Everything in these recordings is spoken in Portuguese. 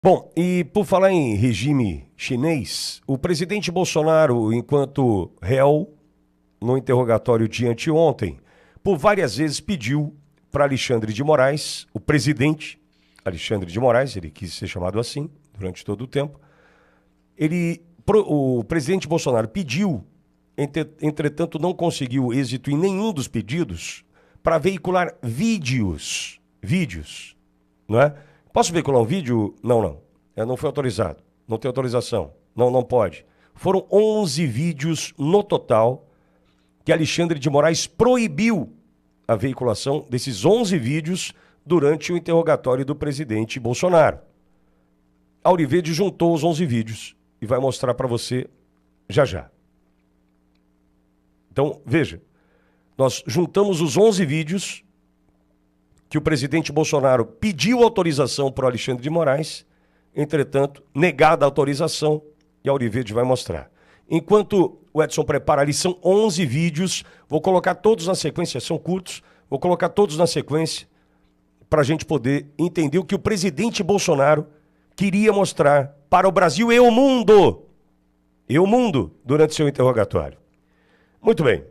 Bom, e por falar em regime chinês, o presidente Bolsonaro, enquanto réu no interrogatório de anteontem, por várias vezes pediu para Alexandre de Moraes, o presidente Alexandre de Moraes, ele quis ser chamado assim durante todo o tempo, o presidente Bolsonaro pediu, entretanto não conseguiu êxito em nenhum dos pedidos, para veicular vídeos, não é? Posso veicular um vídeo? Não. Não foi autorizado. Não tem autorização. Não pode. Foram 11 vídeos no total que Alexandre de Moraes proibiu a veiculação desses 11 vídeos durante o interrogatório do presidente Bolsonaro. Auriverde juntou os 11 vídeos e vai mostrar para você já. Então, veja, nós juntamos os 11 vídeos que o presidente Bolsonaro pediu autorização para o Alexandre de Moraes, entretanto, negada a autorização, e a Auriverde vai mostrar. Enquanto o Edson prepara ali, são 11 vídeos, vou colocar todos na sequência, são curtos, vou colocar todos na sequência, para a gente poder entender o que o presidente Bolsonaro queria mostrar para o Brasil e o mundo, durante seu interrogatório. Muito bem.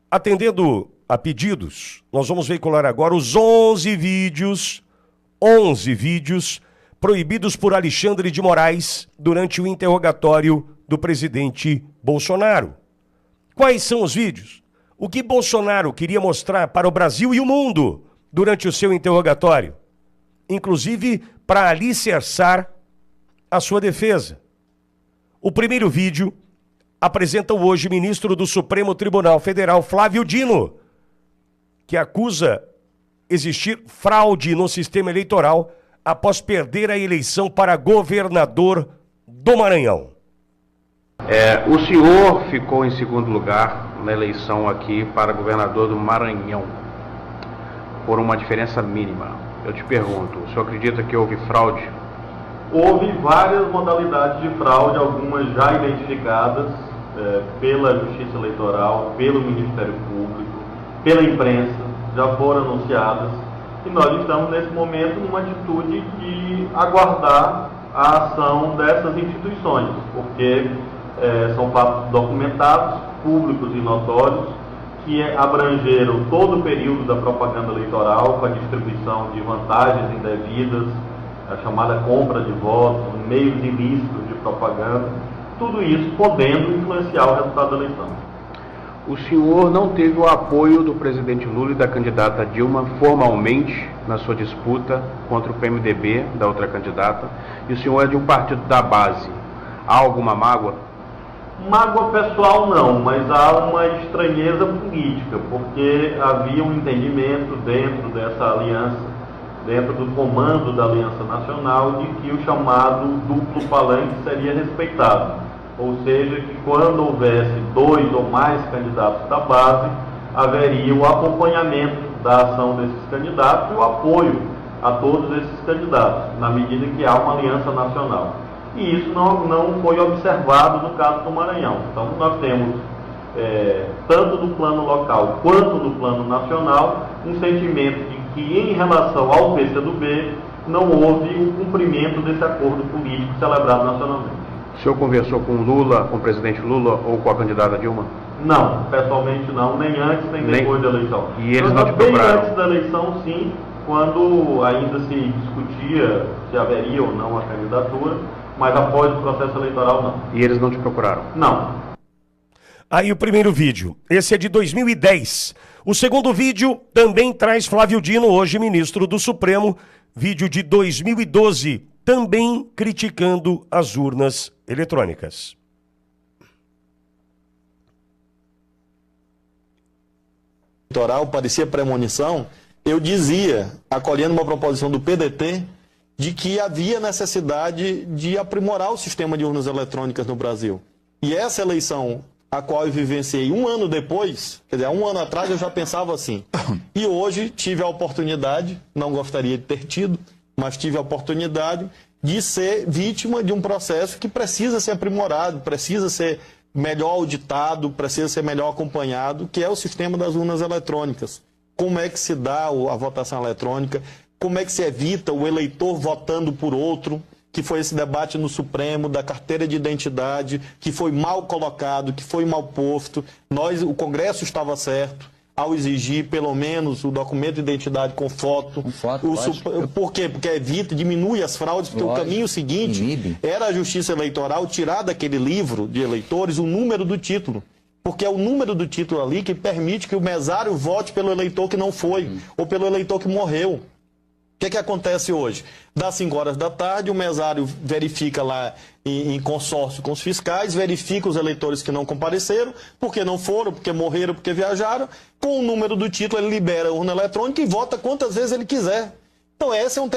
Atendendo a pedidos, nós vamos veicular agora os 11 vídeos proibidos por Alexandre de Moraes durante o interrogatório do presidente Bolsonaro. Quais são os vídeos? O que Bolsonaro queria mostrar para o Brasil e o mundo durante o seu interrogatório, inclusive para alicerçar a sua defesa. O primeiro vídeo apresenta o hoje ministro do Supremo Tribunal Federal, Flávio Dino, que acusa existir fraude no sistema eleitoral após perder a eleição para governador do Maranhão. O senhor ficou em segundo lugar na eleição aqui para governador do Maranhão, por uma diferença mínima. Eu te pergunto, o senhor acredita que houve fraude? Houve várias modalidades de fraude, algumas já identificadas pela Justiça Eleitoral, pelo Ministério Público, pela imprensa, já foram anunciadas, e nós estamos nesse momento numa atitude de aguardar a ação dessas instituições, porque são fatos documentados, públicos e notórios, que abrangeram todo o período da propaganda eleitoral, com a distribuição de vantagens indevidas, a chamada compra de votos, meios ilícitos de propaganda, tudo isso podendo influenciar o resultado da eleição. O senhor não teve o apoio do presidente Lula e da candidata Dilma formalmente na sua disputa contra o PMDB, da outra candidata, e o senhor é de um partido da base. Há alguma mágoa? Mágoa pessoal não, mas há uma estranheza política, porque havia um entendimento dentro dessa aliança, dentro do comando da Aliança Nacional, de que o chamado duplo palanque seria respeitado. Ou seja, que quando houvesse 2 ou mais candidatos da base, haveria o acompanhamento da ação desses candidatos e o apoio a todos esses candidatos, na medida que há uma aliança nacional. E isso não foi observado no caso do Maranhão. Então nós temos, tanto no plano local quanto no plano nacional, um sentimento de que em relação ao PCdoB não houve o cumprimento desse acordo político celebrado nacionalmente. O senhor conversou com Lula, com o presidente Lula ou com a candidata Dilma? Não, pessoalmente não, nem antes nem depois da eleição. E eles não te procuraram? Bem antes da eleição, sim, quando ainda se discutia se haveria ou não a candidatura, mas após o processo eleitoral, não. E eles não te procuraram? Não. Aí o primeiro vídeo, esse é de 2010. O segundo vídeo também traz Flávio Dino, hoje ministro do Supremo, vídeo de 2012, também criticando as urnas eletrônicas. Eleitoral parecia premonição, eu dizia, acolhendo uma proposição do PDT, de que havia necessidade de aprimorar o sistema de urnas eletrônicas no Brasil. E essa eleição, a qual eu vivenciei um ano depois, quer dizer, 1 ano atrás eu já pensava assim. E hoje tive a oportunidade, não gostaria de ter tido, mas tive a oportunidade de ser vítima de um processo que precisa ser aprimorado, precisa ser melhor auditado, precisa ser melhor acompanhado, que é o sistema das urnas eletrônicas. Como é que se dá a votação eletrônica, como é que se evita o eleitor votando por outro, que foi esse debate no Supremo da carteira de identidade, que foi mal colocado, que foi mal posto. O Congresso estava certo ao exigir pelo menos o documento de identidade com foto. Por quê? Porque evita, diminui as fraudes, porque o caminho seguinte era a Justiça Eleitoral tirar daquele livro de eleitores o número do título. Porque é o número do título ali que permite que o mesário vote pelo eleitor que não foi, ou pelo eleitor que morreu. O que acontece hoje? Das 5 horas da tarde, o mesário verifica lá em consórcio com os fiscais, verifica os eleitores que não compareceram, porque não foram, porque morreram, porque viajaram. Com o número do título, ele libera a urna eletrônica e vota quantas vezes ele quiser. Então esse é um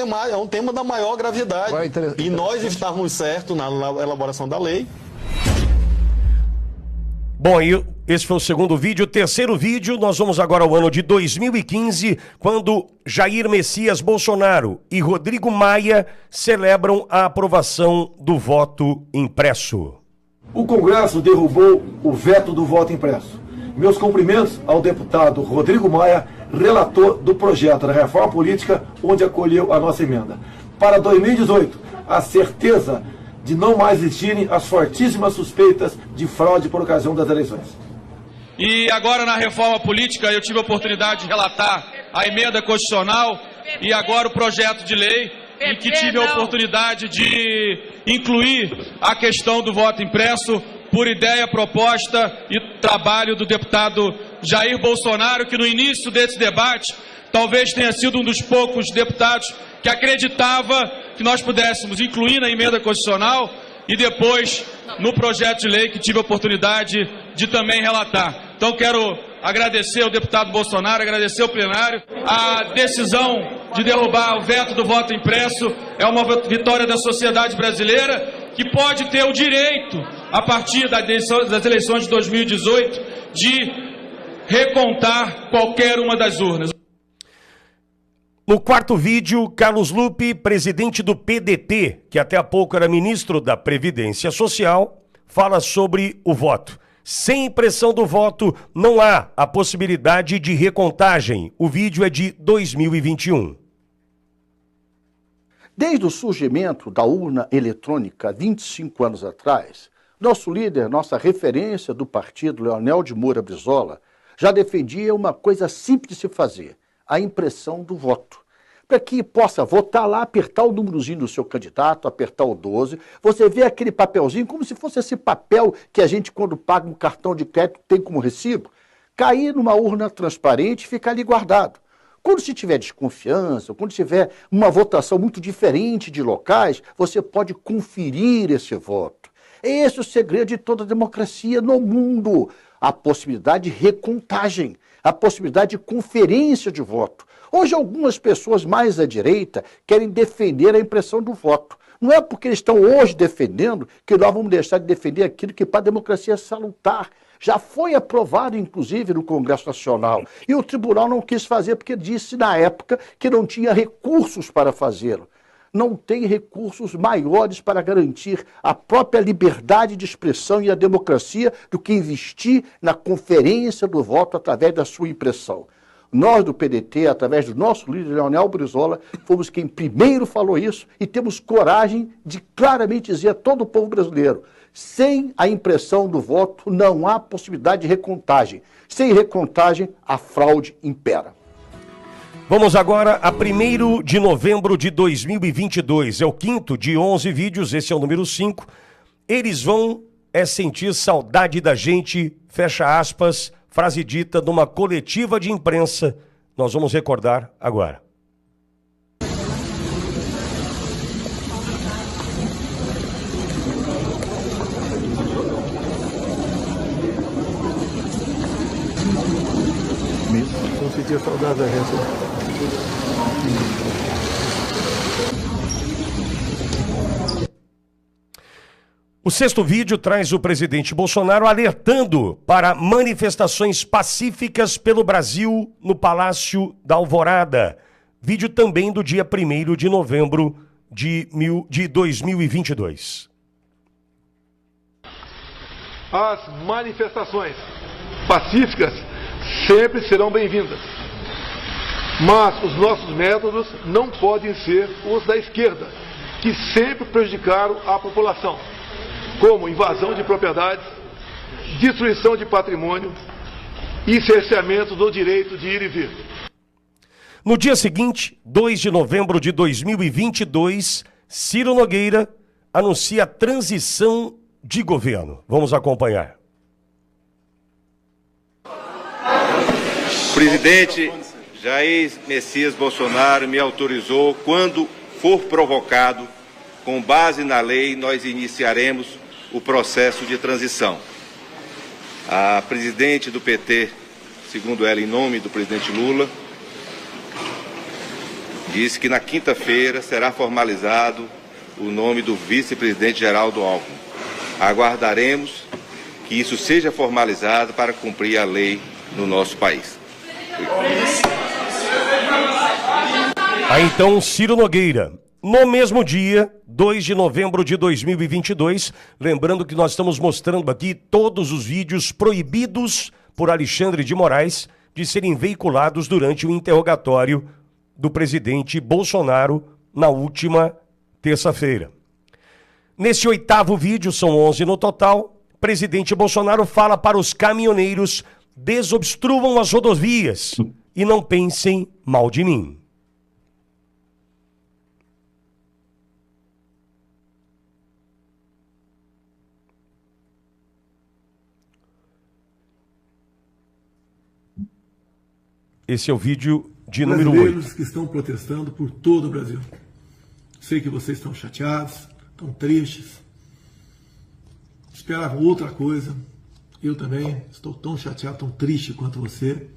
tema da maior gravidade. E nós estávamos certos na elaboração da lei. Bom, e esse foi o segundo vídeo. O terceiro vídeo, nós vamos agora ao ano de 2015, quando Jair Messias Bolsonaro e Rodrigo Maia celebram a aprovação do voto impresso. O Congresso derrubou o veto do voto impresso. Meus cumprimentos ao deputado Rodrigo Maia, relator do projeto da reforma política, onde acolheu a nossa emenda. Para 2018, a certeza de não mais existirem as fortíssimas suspeitas de fraude por ocasião das eleições. E agora na reforma política eu tive a oportunidade de relatar a emenda constitucional e agora o projeto de lei em que tive a oportunidade de incluir a questão do voto impresso por ideia, proposta e trabalho do deputado Jair Bolsonaro, que no início desse debate talvez tenha sido um dos poucos deputados que acreditava que nós pudéssemos incluir na emenda constitucional e depois no projeto de lei que tive a oportunidade de também relatar. Então quero agradecer ao deputado Bolsonaro, agradecer ao plenário. A decisão de derrubar o veto do voto impresso é uma vitória da sociedade brasileira que pode ter o direito, a partir das eleições de 2018, de recontar qualquer uma das urnas. No quarto vídeo, Carlos Lupe, presidente do PDT, que até há pouco era ministro da Previdência Social, fala sobre o voto. Sem impressão do voto, não há a possibilidade de recontagem. O vídeo é de 2021. Desde o surgimento da urna eletrônica 25 anos atrás, nosso líder, nossa referência do partido, Leonel de Moura Brizola, já defendia uma coisa simples de se fazer: a impressão do voto. Para que possa votar lá, apertar o númerozinho do seu candidato, apertar o 12, você vê aquele papelzinho como se fosse esse papel que a gente, quando paga um cartão de crédito, tem como recibo, cair numa urna transparente e ficar ali guardado. Quando se tiver desconfiança, quando tiver uma votação muito diferente de locais, você pode conferir esse voto. Esse é o segredo de toda a democracia no mundo. A possibilidade de recontagem, a possibilidade de conferência de voto. Hoje, algumas pessoas mais à direita querem defender a impressão do voto. Não é porque eles estão hoje defendendo que nós vamos deixar de defender aquilo que para a democracia é salutar. Já foi aprovado, inclusive, no Congresso Nacional. E o tribunal não quis fazer porque disse, na época, que não tinha recursos para fazê-lo. Não tem recursos maiores para garantir a própria liberdade de expressão e a democracia do que investir na conferência do voto através da sua impressão. Nós do PDT, através do nosso líder Leonel Brizola, fomos quem primeiro falou isso e temos coragem de claramente dizer a todo o povo brasileiro: sem a impressão do voto não há possibilidade de recontagem. Sem recontagem, a fraude impera. Vamos agora a 1º de novembro de 2022. É o quinto de 11 vídeos, esse é o número 5. Eles vão sentir saudade da gente, fecha aspas, frase dita numa coletiva de imprensa. Nós vamos recordar agora. Vou sentir saudade da gente. O sexto vídeo traz o presidente Bolsonaro alertando para manifestações pacíficas pelo Brasil no Palácio da Alvorada. Vídeo também do dia 1º de novembro de 2022. As manifestações pacíficas sempre serão bem-vindas. Mas os nossos métodos não podem ser os da esquerda, que sempre prejudicaram a população, como invasão de propriedades, destruição de patrimônio e cerceamento do direito de ir e vir. No dia seguinte, 2 de novembro de 2022, Ciro Nogueira anuncia a transição de governo. Vamos acompanhar. O presidente Jair Messias Bolsonaro me autorizou, quando for provocado, com base na lei, nós iniciaremos o processo de transição. A presidente do PT, segundo ela, em nome do presidente Lula, disse que na quinta-feira será formalizado o nome do vice-presidente Geraldo Alckmin. Aguardaremos que isso seja formalizado para cumprir a lei no nosso país. Então, Ciro Nogueira, no mesmo dia, 2 de novembro de 2022, lembrando que nós estamos mostrando aqui todos os vídeos proibidos por Alexandre de Moraes de serem veiculados durante o interrogatório do presidente Bolsonaro na última terça-feira. Nesse 8º vídeo, são 11 no total, presidente Bolsonaro fala para os caminhoneiros: desobstruam as rodovias e não pensem mal de mim. Esse é o vídeo de número 8. Brasileiros que estão protestando por todo o Brasil. Sei que vocês estão chateados, estão tristes. Esperavam outra coisa. Eu também estou tão chateado, tão triste quanto você.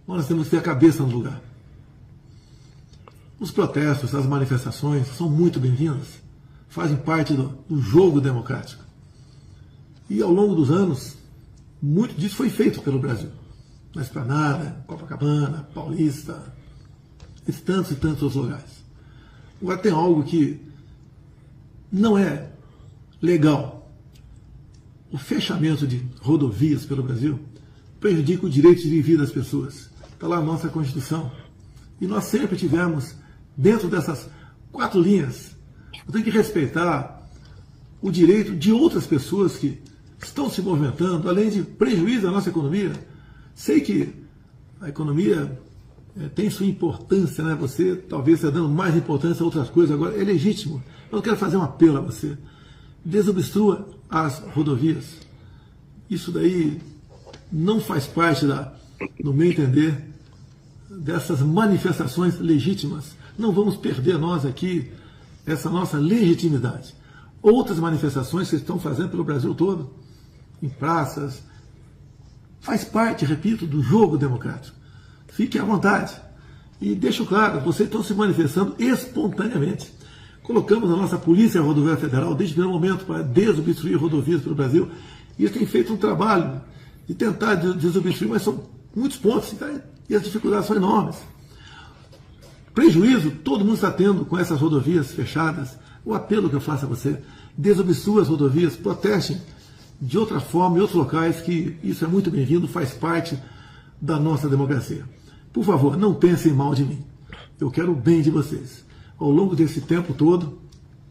Mas nós temos que ter a cabeça no lugar. Os protestos, as manifestações são muito bem-vindas. Fazem parte do jogo democrático. E ao longo dos anos, muito disso foi feito pelo Brasil. Na Esplanada, Copacabana, Paulista, e tantos outros lugares. Agora tem algo que não é legal. O fechamento de rodovias pelo Brasil prejudica o direito de vir das pessoas. Está lá a nossa Constituição. E nós sempre tivemos, dentro dessas 4 linhas, eu tenho que respeitar o direito de outras pessoas que estão se movimentando, além de prejuízo à nossa economia. Sei que a economia tem sua importância, né? Você talvez está dando mais importância a outras coisas agora. É legítimo. Eu quero fazer um apelo a você. Desobstrua as rodovias. Isso daí não faz parte, no meu entender, dessas manifestações legítimas. Não vamos perder nós aqui essa nossa legitimidade. Outras manifestações que estão fazendo pelo Brasil todo, em praças, faz parte, repito, do jogo democrático. Fique à vontade. E deixo claro, vocês estão se manifestando espontaneamente. Colocamos a nossa Polícia Rodoviária Federal, desde o primeiro momento, para desobstruir rodovias pelo Brasil. E eles têm feito um trabalho de tentar desobstruir, mas são muitos pontos, e as dificuldades são enormes. Prejuízo todo mundo está tendo com essas rodovias fechadas. O apelo que eu faço a você: desobstrua as rodovias, protestem de outra forma em outros locais, que isso é muito bem-vindo, faz parte da nossa democracia. Por favor, não pensem mal de mim. Eu quero o bem de vocês. Ao longo desse tempo todo,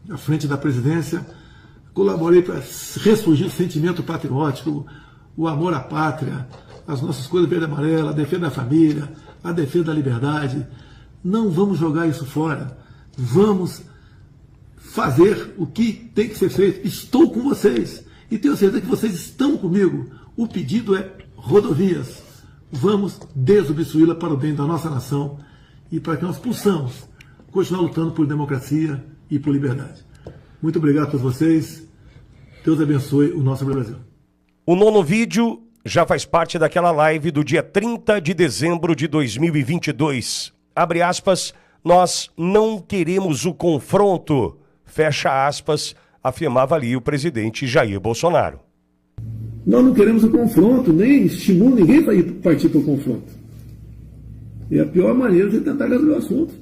à frente da presidência, colaborei para ressurgir o sentimento patriótico, o amor à pátria, as nossas cores verde e amarela, a defesa da família, a defesa da liberdade. Não vamos jogar isso fora. Vamos fazer o que tem que ser feito. Estou com vocês. E tenho certeza que vocês estão comigo. O pedido é rodovias. Vamos desobstruí-la para o bem da nossa nação e para que nós possamos continuar lutando por democracia e por liberdade. Muito obrigado a todos vocês. Deus abençoe o nosso Brasil. O 9º vídeo já faz parte daquela live do dia 30 de dezembro de 2022. Abre aspas, nós não queremos o confronto. Fecha aspas, afirmava ali o presidente Jair Bolsonaro. Nós não queremos o confronto, nem estimulo ninguém para partir para o confronto. É a pior maneira de tentar resolver o assunto.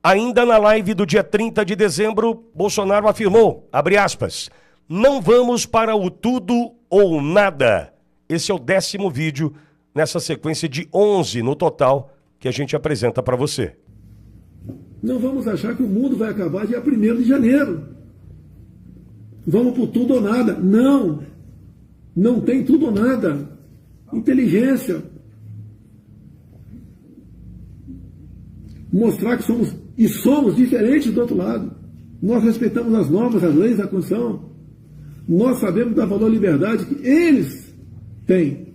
Ainda na live do dia 30 de dezembro, Bolsonaro afirmou, abre aspas, não vamos para o tudo ou nada. Esse é o 10º vídeo nessa sequência de 11 no total que a gente apresenta para você. Não vamos achar que o mundo vai acabar dia 1º de janeiro. Vamos por tudo ou nada. Não. Não tem tudo ou nada. Inteligência. Mostrar que somos diferentes do outro lado. Nós respeitamos as normas, as leis, a Constituição. Nós sabemos dar valor à liberdade que eles têm.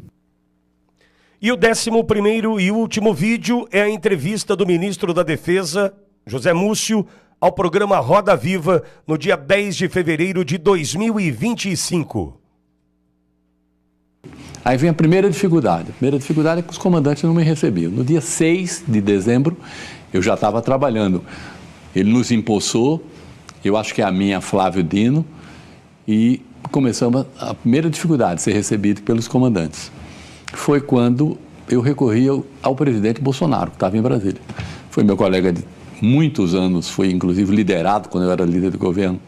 E o 11º e último vídeo é a entrevista do ministro da Defesa, José Múcio, ao programa Roda Viva, no dia 10 de fevereiro de 2025. Aí vem a primeira dificuldade. A primeira dificuldade é que os comandantes não me recebiam. No dia 6 de dezembro, eu já estava trabalhando. Ele nos impulsou, eu acho que é a minha, Flávio Dino, e começamos a primeira dificuldade, ser recebido pelos comandantes. Foi quando eu recorri ao presidente Bolsonaro, que estava em Brasília. Foi meu colega de muitos anos, foi inclusive liderado, quando eu era líder do governo,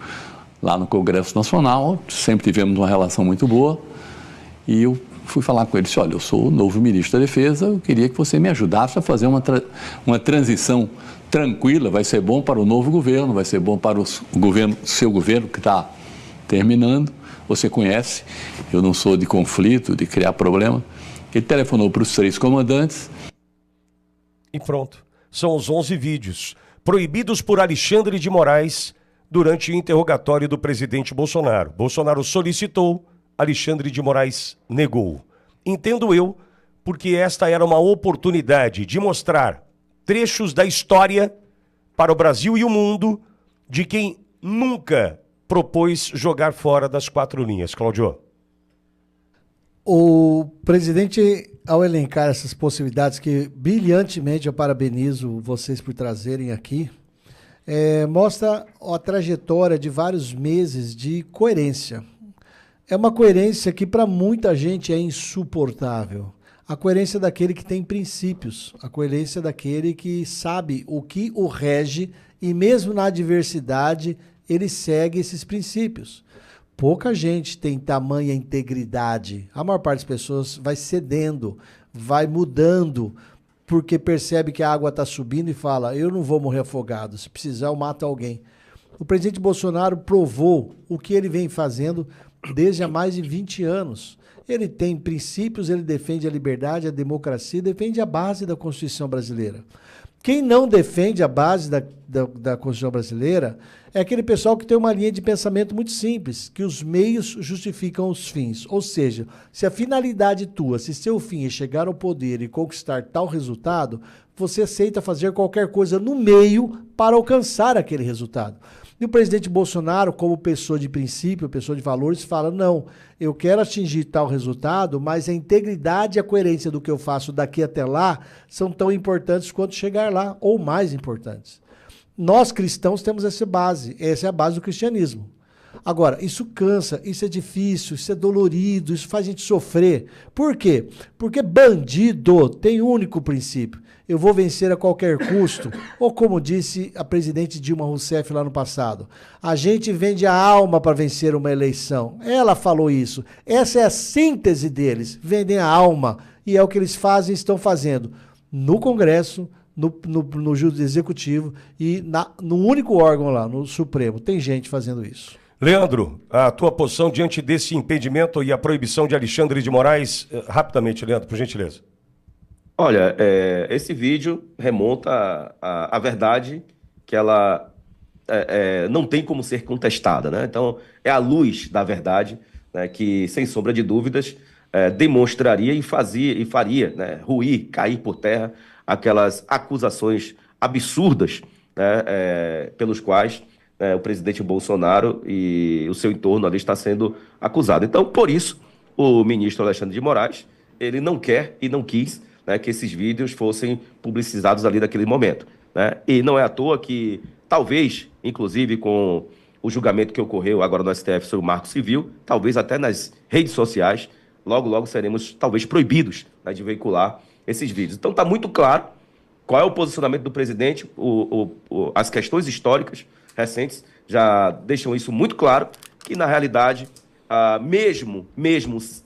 lá no Congresso Nacional. Sempre tivemos uma relação muito boa. E eu fui falar com ele, disse, olha, eu sou o novo ministro da Defesa, eu queria que você me ajudasse a fazer uma transição tranquila, vai ser bom para o novo governo, vai ser bom para o seu governo que está terminando. Você conhece, eu não sou de conflito, de criar problema. Ele telefonou para os 3 comandantes. E pronto, são os 11 vídeos proibidos por Alexandre de Moraes durante o interrogatório do presidente Bolsonaro. Bolsonaro solicitou, Alexandre de Moraes negou. Entendo eu, porque esta era uma oportunidade de mostrar trechos da história para o Brasil e o mundo de quem nunca propôs jogar fora das 4 linhas. Cláudio. O presidente, ao elencar essas possibilidades, que brilhantemente eu parabenizo vocês por trazerem aqui, mostra a trajetória de vários meses de coerência. É uma coerência que para muita gente é insuportável. A coerência daquele que tem princípios, a coerência daquele que sabe o que o rege e mesmo na adversidade ele segue esses princípios. Pouca gente tem tamanha integridade. A maior parte das pessoas vai cedendo, vai mudando, porque percebe que a água está subindo e fala, eu não vou morrer afogado, se precisar eu mato alguém. O presidente Bolsonaro provou o que ele vem fazendo desde há mais de 20 anos. Ele tem princípios, ele defende a liberdade, a democracia, defende a base da Constituição brasileira. Quem não defende a base da Constituição brasileira é aquele pessoal que tem uma linha de pensamento muito simples, que os meios justificam os fins. Ou seja, se a finalidade tua, se seu fim é chegar ao poder e conquistar tal resultado, você aceita fazer qualquer coisa no meio para alcançar aquele resultado. E o presidente Bolsonaro, como pessoa de princípio, pessoa de valores, fala, não, eu quero atingir tal resultado, mas a integridade e a coerência do que eu faço daqui até lá são tão importantes quanto chegar lá, ou mais importantes. Nós cristãos temos essa é a base do cristianismo. Agora, isso cansa, isso é difícil, isso é dolorido, isso faz a gente sofrer. Por quê? Porque bandido tem um único princípio. Eu vou vencer a qualquer custo. Ou como disse a presidente Dilma Rousseff lá no passado, a gente vende a alma para vencer uma eleição. Ela falou isso. Essa é a síntese deles. Vendem a alma. E é o que eles fazem e estão fazendo no Congresso, no Executivo e no único órgão lá, no Supremo. Tem gente fazendo isso. Leandro, a tua posição diante desse impedimento e a proibição de Alexandre de Moraes, rapidamente, Leandro, por gentileza. Olha, esse vídeo remonta à verdade que ela não tem como ser contestada, né? Então, é a luz da verdade, né, que, sem sombra de dúvidas, demonstraria e faria, né, ruir, cair por terra aquelas acusações absurdas, né, pelos quais o presidente Bolsonaro e o seu entorno ali está sendo acusado. Então, por isso, o ministro Alexandre de Moraes, ele não quer e não quis, né, que esses vídeos fossem publicizados ali naquele momento, né? E não é à toa que, talvez, inclusive com o julgamento que ocorreu agora no STF sobre o Marco Civil, talvez até nas redes sociais, logo seremos talvez proibidos, né, de veicular esses vídeos. Então está muito claro qual é o posicionamento do presidente, as questões históricas recentes já deixam isso muito claro, que na realidade, mesmo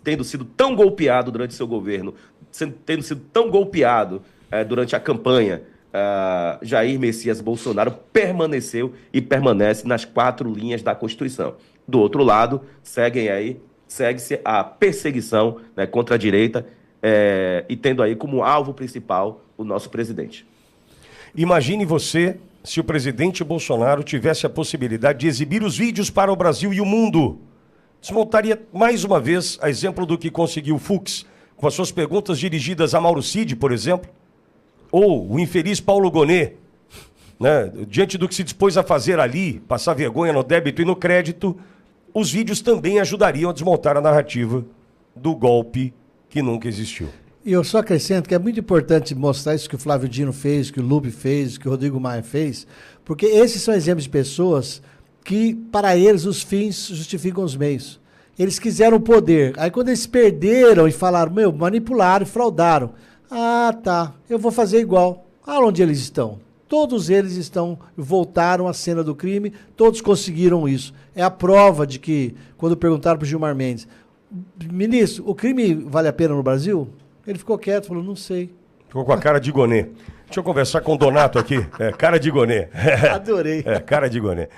tendo sido tão golpeado durante seu governo, tendo sido tão golpeado durante a campanha, Jair Messias Bolsonaro permaneceu e permanece nas 4 linhas da Constituição. Do outro lado, segue-se a perseguição, né, contra a direita, e tendo aí como alvo principal o nosso presidente. Imagine você se o presidente Bolsonaro tivesse a possibilidade de exibir os vídeos para o Brasil e o mundo. Desmontaria mais uma vez, a exemplo do que conseguiu Fux, com as suas perguntas dirigidas a Mauro Cid, por exemplo, ou o infeliz Paulo Gonet, né? Diante do que se dispôs a fazer ali, passar vergonha no débito e no crédito, os vídeos também ajudariam a desmontar a narrativa do golpe que nunca existiu. E eu só acrescento que é muito importante mostrar isso que o Flávio Dino fez, que o Lupe fez, que o Rodrigo Maia fez, porque esses são exemplos de pessoas que, para eles, os fins justificam os meios. Eles quiseram o poder. Aí quando eles perderam e falaram, manipularam e fraudaram. Ah, tá, eu vou fazer igual. Aonde eles estão? Todos eles voltaram à cena do crime, todos conseguiram isso. É a prova de que, quando perguntaram para o Gilmar Mendes, ministro, o crime vale a pena no Brasil? Ele ficou quieto, falou, não sei. Ficou com a cara de Gonet. Deixa eu conversar com o Donato aqui. Cara de Gonet. Adorei. Cara de Gonet.